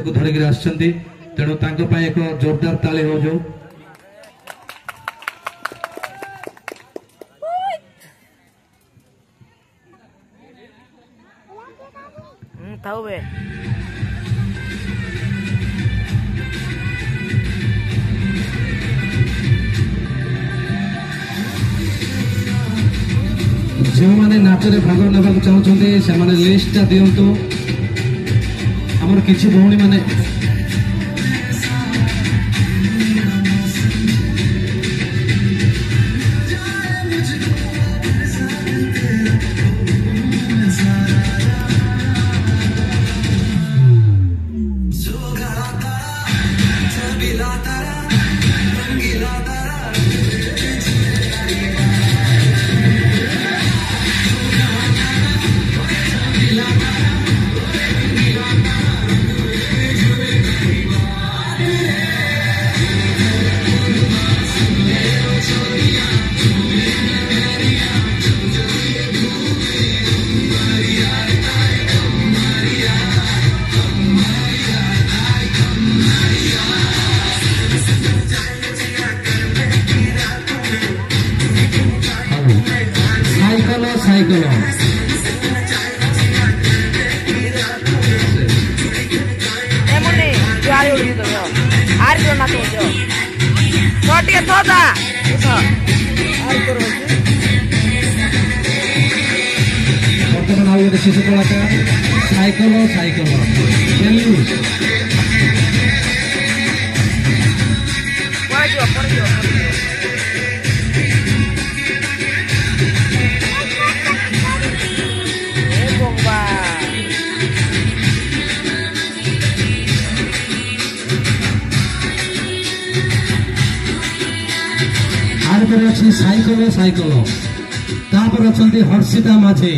धरिक आसछन्ति तेणु तांको पाए एक जोरदार ताली हो जो थाउ बे जो माने नाचरे भाग नेबा चाहते से माने लिस्ट दिंतु आमर किछि भौणी माने साइकिल बर्तमान शिशु कलाकार साइकिल साइकिल साइकिल साइकिल तापर अच्छा हर्षिता माझी।